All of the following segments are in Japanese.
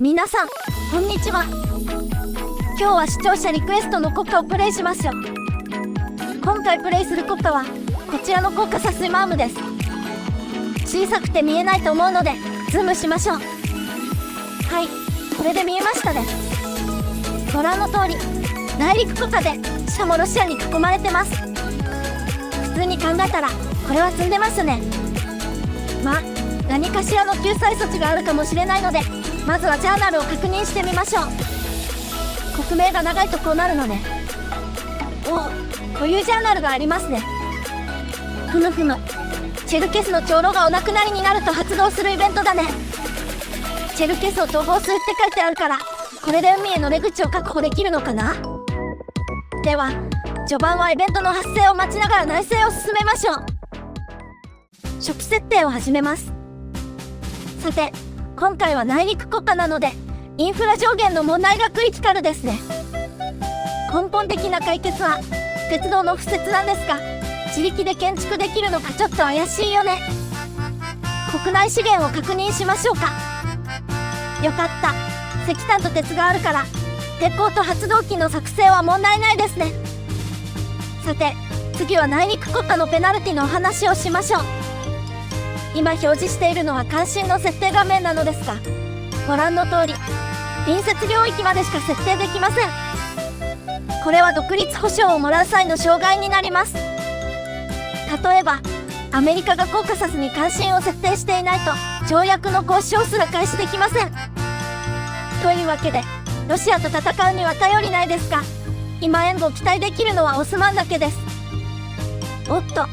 皆さんこんにちは。今日は視聴者リクエストの国歌をプレイしますよ。今回プレイする国歌はこちらのコーカサスマームです。小さくて見えないと思うのでズームしましょう。はい、これで見えましたね。ご覧の通り内陸国家でしかもロシアに囲まれてます。普通に考えたらこれは積んでますね。まあ何かしらの救済措置があるかもしれないので、まずはジャーナルを確認してみましょう。国名が長いとこうなるのね。こういうジャーナルがありますね。ふむふむ、チェルケスの長老がお亡くなりになると発動するイベントだね。チェルケスを逃亡するって書いてあるから、これで海への出口を確保できるのかな。では序盤はイベントの発生を待ちながら内政を進めましょう。初期設定を始めます。さて今回は内陸国家なのでインフラ上限の問題がクリティカルですね。根本的な解決は鉄道の敷設なんですが、自力で建築できるのかちょっと怪しいよね。国内資源を確認しましょうか。よかった、石炭と鉄があるから鉄鋼と発動機の作成は問題ないですね。さて次は内陸国家のペナルティのお話をしましょう。今表示しているのは関心の設定画面なのですが、ご覧の通り隣接領域までしか設定できません。これは独立保証をもらう際の障害になります。例えばアメリカがコーカサスに関心を設定していないと条約の交渉すら開始できません。というわけでロシアと戦うには頼りないですが、今援護を期待できるのはオスマンだけです。おっと、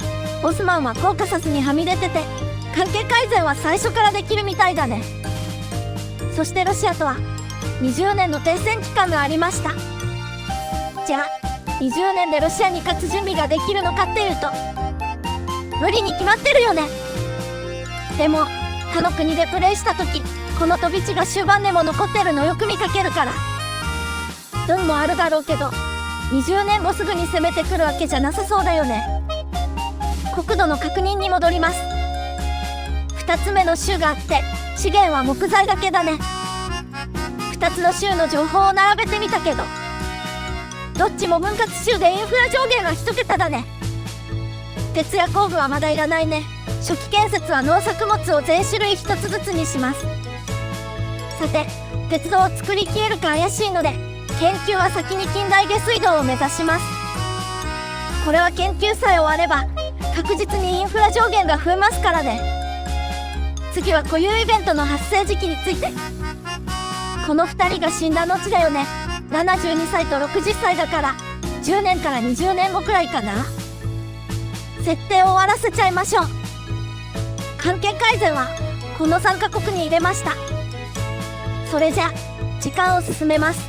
オスマンはコーカサスにはみ出てて関係改善は最初からできるみたいだね。そしてロシアとは20年の停戦期間がありました。じゃあ20年でロシアに勝つ準備ができるのかっていうと無理に決まってるよね。でも他の国でプレイした時この飛び地が終盤でも残ってるのよく見かけるから、運もあるだろうけど20年後すぐに攻めてくるわけじゃなさそうだよね。国土の確認に戻ります。2つ目の州があって資源は木材だけだね。2つの州の情報を並べてみたけどどっちも分割州でインフラ上限は1桁だね。鉄や工具はまだいらないね。初期建設は農作物を全種類1つずつにします。さて鉄道を作りきれるか怪しいので研究は先に近代下水道を目指します。これは研究さえ終われば確実にインフラ上限が増えますからね。次は固有イベントの発生時期について。この2人が死んだ後だよね。72歳と60歳だから10年から20年後くらいかな。設定を終わらせちゃいましょう。関係改善はこの3カ国に入れました。それじゃ時間を進めます。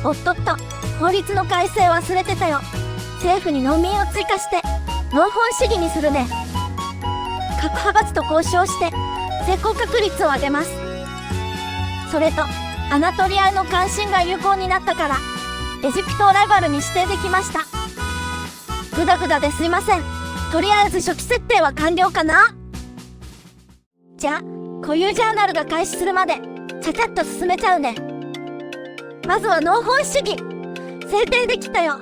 おっとっと、法律の改正忘れてたよ。政府に農民を追加して農本主義にするね。各派閥と交渉して成功確率を上げます。それとアナトリアへの関心が有効になったからエジプトをライバルに指定できました。グダグダですいません。とりあえず初期設定は完了かな。じゃあ固有ジャーナルが開始するまでちゃちゃっと進めちゃうね。まずは農本主義制定できたよ。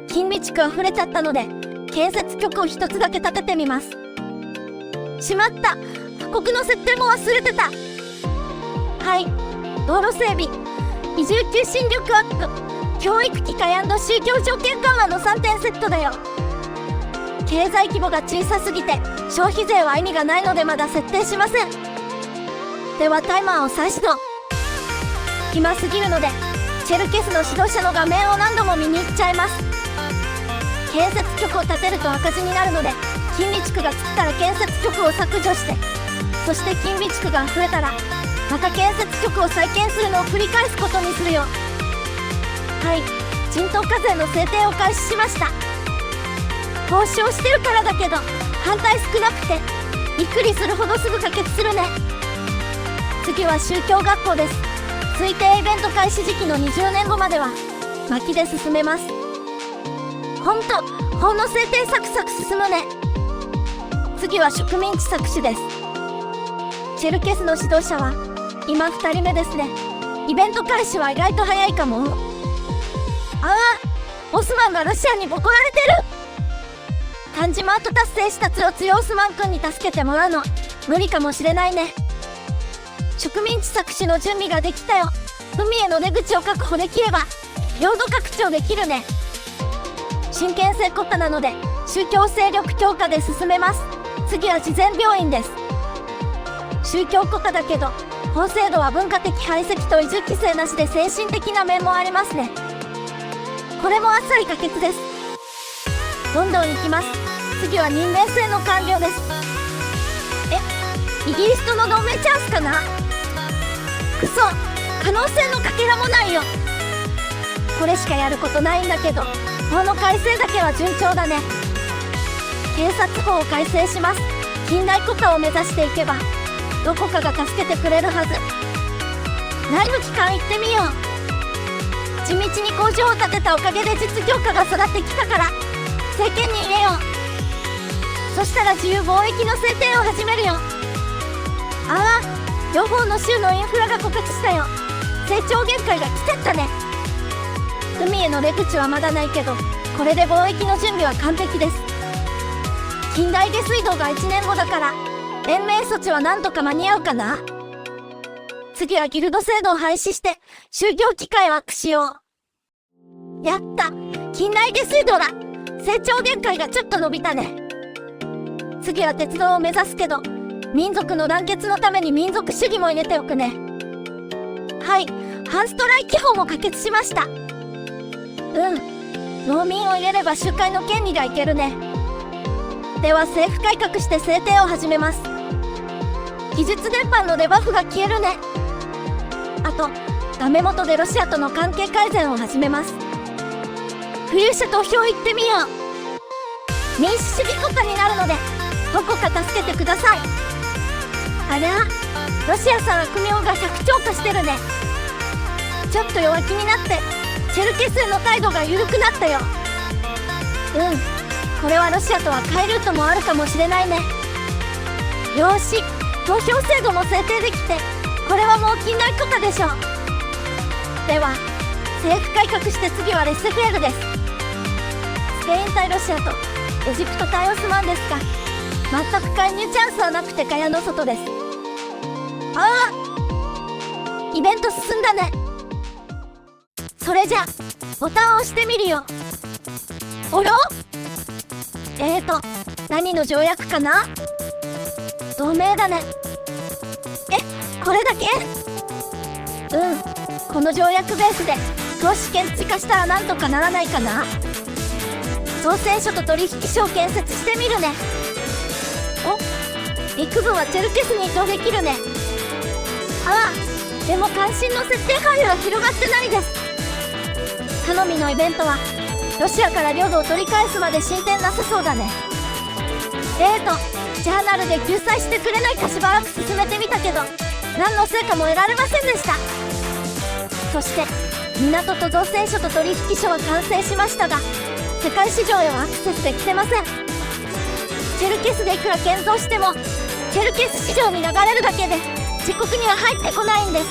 金美地区は触れちゃったので建設局を一つだけ立ててみます。しまった、国の設定も忘れてた。はい、道路整備、移住求心力アップ、教育機会&宗教条件緩和の3点セットだよ。経済規模が小さすぎて消費税は意味がないのでまだ設定しません。ではタイマーを再始動。暇すぎるのでチェルケスの指導者の画面を何度も見に行っちゃいます。建設局を建てると赤字になるので金美地区が尽きたら建設局を削除して、そして金美地区が増えたらまた建設局を再建するのを繰り返すことにするよ。はい、人頭課税の制定を開始しました。交渉してるからだけど反対少なくてびっくりするほどすぐ可決するね。次は宗教学校です。推定イベント開始時期の20年後までは巻きで進めます。ほんと法の制定サクサク進むね。次は植民地搾取です。チェルケスの指導者は今2人目ですね。イベント開始は意外と早いかも。ああ、オスマンがロシアにボコられてる。漢字マート達成した強オスマン君に助けてもらうの無理かもしれないね。植民地搾取の準備ができたよ。海への出口を確保できれば領土拡張できるね。真剣性国家なので宗教勢力強化で進めます。次は自然病院です。宗教国家だけど法制度は文化的排斥と移住規制なしで精神的な面もありますね。これもあっさり可決です。どんどん行きます。次は任命制の完了です。イギリスとの同盟チャンスかな。くそ、可能性のかけらもないよ。これしかやることないんだけど、法の改正だけは順調だね。警察法を改正します。近代国家を目指していけばどこかが助けてくれるはず。内部機関行ってみよう。地道に工場を建てたおかげで実業家が育ってきたから政権に入れよう。そしたら自由貿易の制定を始めるよ。ああ、両方の州のインフラが枯渇したよ。成長限界が来ちゃったね。海への出口はまだないけどこれで貿易の準備は完璧です。近代下水道が1年後だから延命措置はなんとか間に合うかな。次はギルド制度を廃止して就業機会を悪しよう。やった、近代下水道だ。成長限界がちょっと伸びたね。次は鉄道を目指すけど民族の団結のために民族主義も入れておくね。はい、反ストライキ法も可決しました。農民を入れれば集会の権利がいけるね。では政府改革して制定を始めます。技術伝播のデバフが消えるね。あとダメ元でロシアとの関係改善を始めます。富裕者投票行ってみよう。民主主義国家になるのでどこか助けてください。ありゃ、ロシアさん悪名が100兆化してるね。ちょっと弱気になってチェルケスへの態度が緩くなったよ。これはロシアとは回ルートもあるかもしれないね。よーし、投票制度も制定できてこれはもう近代国家でしょう。では政府改革して次はレッセフェールです。スペイン対ロシアとエジプト対オスマンですか。全く介入チャンスはなくて蚊帳の外です。ああ、イベント進んだね。それじゃボタンを押してみるよ。おろ？何の条約かな。同盟だね。これだけ？この条約ベースで投資建築化したらなんとかならないかな。造船所と取引所を建設してみるね。陸軍はチェルケスに移動できるね。でも関心の設定範囲は広がってないです。頼みのイベントはロシアから領土を取り返すまで進展なさそうだね。ジャーナルで救済してくれないかしばらく進めてみたけど何の成果も得られませんでした。そして港と造船所と取引所は完成しましたが世界市場へはアクセスできてません。チェルケスでいくら建造してもチェルケス市場に流れるだけで自国には入ってこないんです。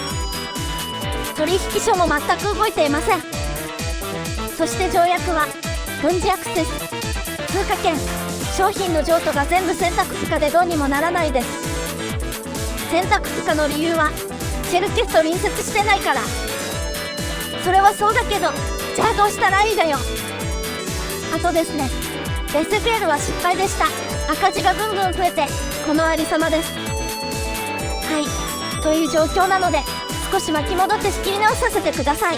取引所も全く動いていません。そして条約は軍事アクセス、通貨圏、商品の譲渡が全部選択不可でどうにもならないです。選択不可の理由はチェルケスと隣接してないから。それはそうだけどじゃあどうしたらいいだよ。あとですね、レセフェールは失敗でした。赤字がぐんぐん増えてこのありさまです。という状況なので少し巻き戻って仕切り直させてください。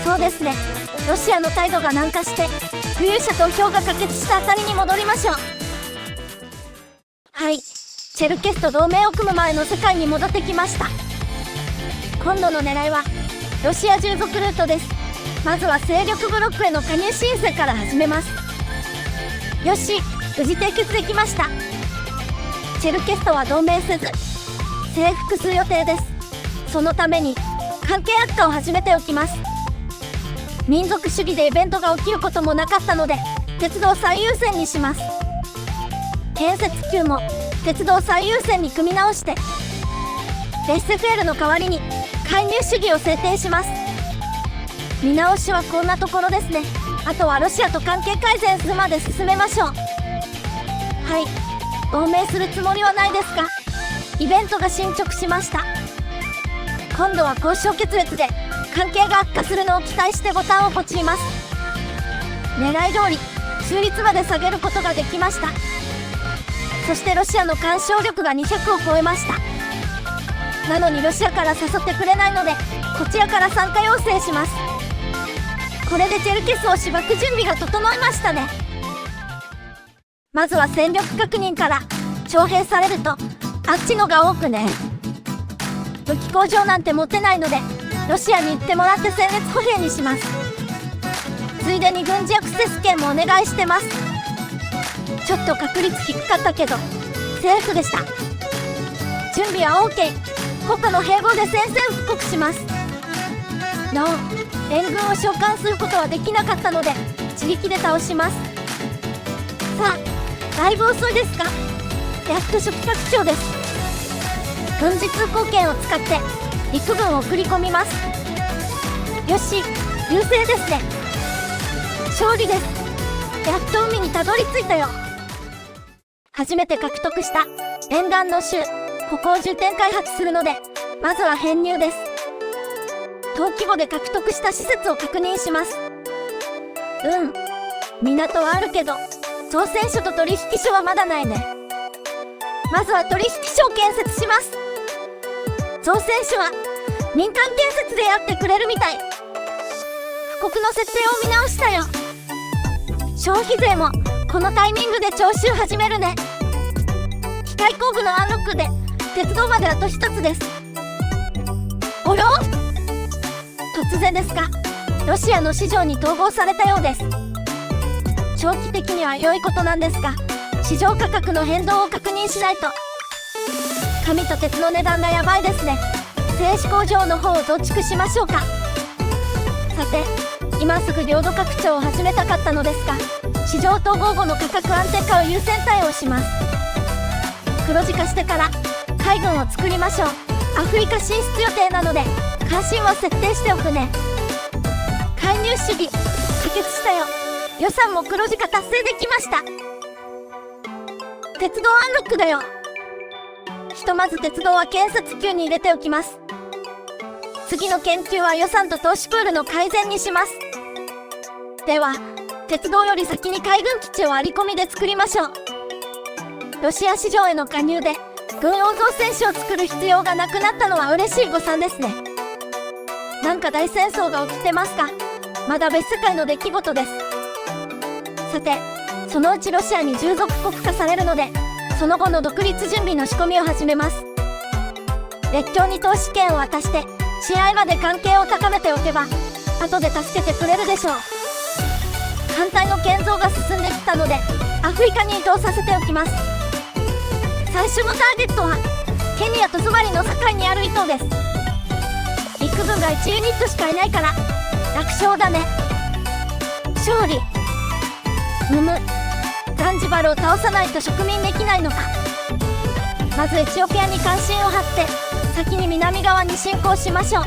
そうですね、ロシアの態度が軟化して富裕者投票が可決したあたりに戻りましょう。チェルケスと同盟を組む前の世界に戻ってきました。今度の狙いはロシア従属ルートです。まずは勢力ブロックへの加入申請から始めます。よし、無事締結できました。チェルケスとは同盟せず征服する予定です。そのために関係悪化を始めておきます。民族主義でイベントが起きることもなかったので鉄道最優先にします。建設給も鉄道最優先に組み直して SFL の代わりに介入主義を制定します。見直しはこんなところですね。あとはロシアと関係改善するまで進めましょう。はい、亡命するつもりはないですか？イベントが進捗しました。今度は交渉決裂で関係が悪化するのを期待してボタンをポチります。狙い通り中立まで下げることができました。そしてロシアの干渉力が200を超えました。なのにロシアから誘ってくれないのでこちらから参加要請します。これでチェルケスをしばく準備が整いましたね。まずは戦力確認から。徴兵されるとあっちのが多くね。武器工場なんて持ってないのでロシアに行ってもらって戦列歩兵にします。ついでに軍事アクセス権もお願いしてます。ちょっと確率低かったけどセーフでした。準備は OK。 国家の併合で宣戦布告します。なお援軍を召喚することはできなかったので自力で倒します。さあ、だいぶ遅いですか？やっと初期拡張です。軍事通行権を使って陸軍を送り込みます。よし、優勢ですね。勝利です。やっと海にたどり着いたよ。初めて獲得した沿岸の州、ここを重点開発するのでまずは編入です。同規模で獲得した施設を確認します。港はあるけど造船所と取引所はまだないね。まずは取引所を建設します。造船所は民間建設でやってくれるみたい。布告の設定を見直したよ。消費税もこのタイミングで徴収始めるね。機械工具のアンロックで鉄道まであと一つです。およ？突然ですがロシアの市場に統合されたようです。長期的には良いことなんですが市場価格の変動を確認しないと。紙と鉄の値段がやばいですね。製紙工場の方を増築しましょうか。さて、今すぐ領土拡張を始めたかったのですが市場統合後の価格安定化を優先対応します。黒字化してから海軍を作りましょう。アフリカ進出予定なので関心は設定しておくね。介入主義可決したよ。予算も黒字化達成できました。鉄道アンロックだよ。ひとまず鉄道は建設級に入れておきます。次の研究は予算と投資プールの改善にします。では鉄道より先に海軍基地を割り込みで作りましょう。ロシア市場への加入で軍用造船所を作る必要がなくなったのは嬉しい誤算ですね。なんか大戦争が起きてますか？まだ別世界の出来事です。さて、そのうちロシアに従属国化されるのでその後の独立準備の仕込みを始めます。列強に投資権を渡して試合まで関係を高めておけば後で助けてくれるでしょう。艦隊の建造が進んできたのでアフリカに移動させておきます。最初のターゲットはケニアとソマリの境にある糸です。陸軍が1ユニットしかいないから楽勝だね。勝利。ザンジバルを倒さないと植民できないのか。まずエチオピアに関心を張って先に南側に進行しましょう。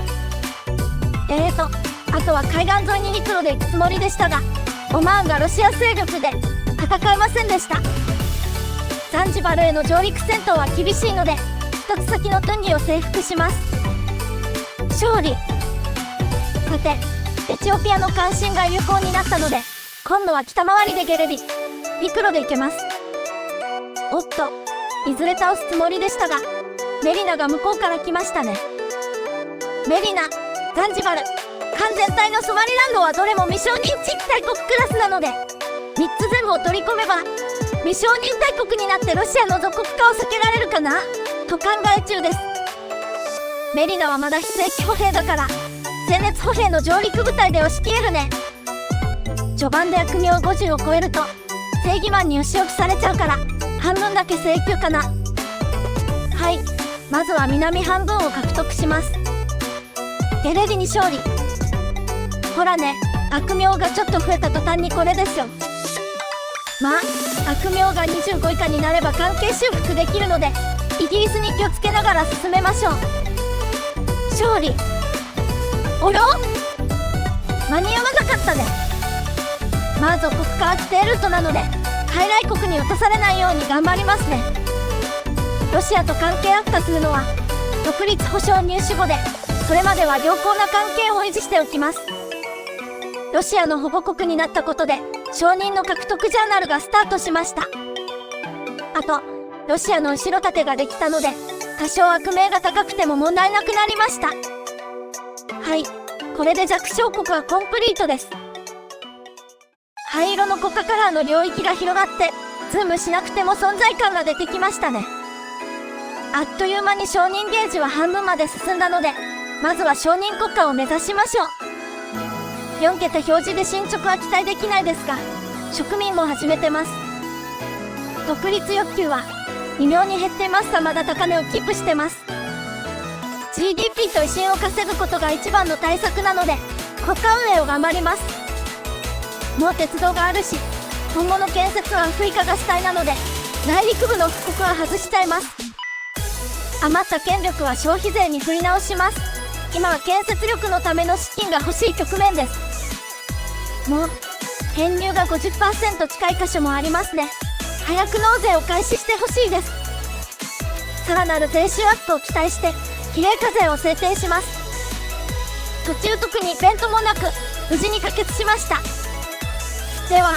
あとは海岸沿いに陸路で行くつもりでしたがオマーンがロシア勢力で戦えませんでした。ザンジバルへの上陸戦闘は厳しいので一つ先のトゥンギを征服します。勝利。さて、エチオピアの関心が有効になったので今度は北回りでゲレリ陸路で行けます。おっと、いずれ倒すつもりでしたがメリナが向こうから来ましたね。メリナ、ザンジバル、艦全体のソマリランドはどれも未承認地域大国クラスなので3つ全部を取り込めば未承認大国になってロシアの属国化を避けられるかなと考え中です。メリナはまだ非正規歩兵だから戦列歩兵の上陸部隊で押し切れるね。序盤で悪名50を超えると正義マンに押し置きされちゃうから半分だけ請求かな。はい、まずは南半分を獲得します。ゲレリに勝利。ほらね、悪名がちょっと増えた途端にこれですよ。まあ悪名が25以下になれば関係修復できるのでイギリスに気をつけながら進めましょう。勝利。おろ、間に合わなかったね。まあ属国かアクテールトなので傀儡国に落とされないように頑張りますね。ロシアと関係悪化するのは独立保障入手後で、それまでは良好な関係を維持しておきます。ロシアの保護国になったことで承認の獲得ジャーナルがスタートしました。あとロシアの後ろ盾ができたので多少悪名が高くても問題なくなりました。はい、これで弱小国はコンプリートです。灰色のコカカラーの領域が広がってズームしなくても存在感が出てきましたね。あっという間に承認ゲージは半分まで進んだので、まずは承認国家を目指しましょう。4桁表示で進捗は期待できないですが、植民も始めてます。独立欲求は微妙に減ってますが、まだ高値をキープしてます。GDP と威信を稼ぐことが一番の対策なので、国家運営を頑張ります。もう鉄道があるし、今後の建設はアフリカが主体なので、内陸部の復刻は外しちゃいます。余った権力は消費税に振り直します。今は建設力のための資金が欲しい局面です。もう編入が 50% 近い箇所もありますね。早く納税を開始してほしいです。さらなる税収アップを期待して比例課税を制定します。途中特にイベントもなく無事に可決しました。では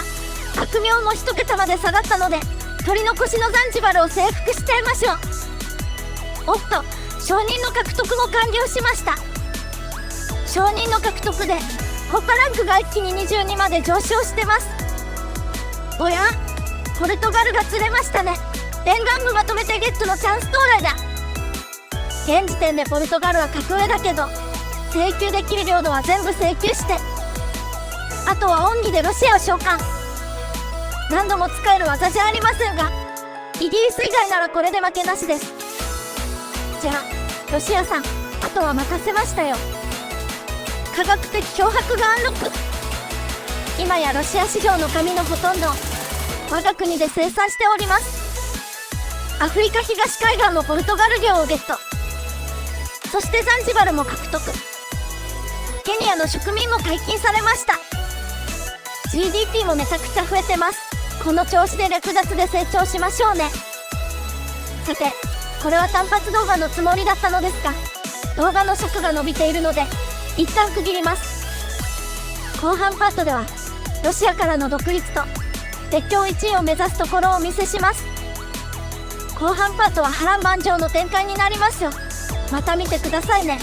悪名も1桁まで下がったので、取り残しのザンジバルを征服しちゃいましょう。おっと、承認の獲得も完了しました。承認の獲得で国家ランクが一気に22まで上昇してます。おや、ポルトガルが釣れましたね。沿岸部まとめてゲットのチャンス到来だ。現時点でポルトガルは格上だけど、請求できる領土は全部請求して、あとは恩義でロシアを召喚。何度も使える技じゃありませんが、イギリス以外ならこれで負けなしです。じゃあロシアさん、あとは任せましたよ。科学的脅迫がアンロック。今やロシア市場の紙のほとんどを我が国で生産しております。アフリカ東海岸のポルトガル領をゲット。そしてザンジバルも獲得。ケニアの植民も解禁されました。 GDP もめちゃくちゃ増えてます。この調子で略奪で成長しましょうね。さて、これは単発動画のつもりだったのですが、動画の尺が伸びているので一旦区切ります。後半パートではロシアからの独立と列強1位を目指すところをお見せします。後半パートは波乱万丈の展開になりますよ。また見てくださいね。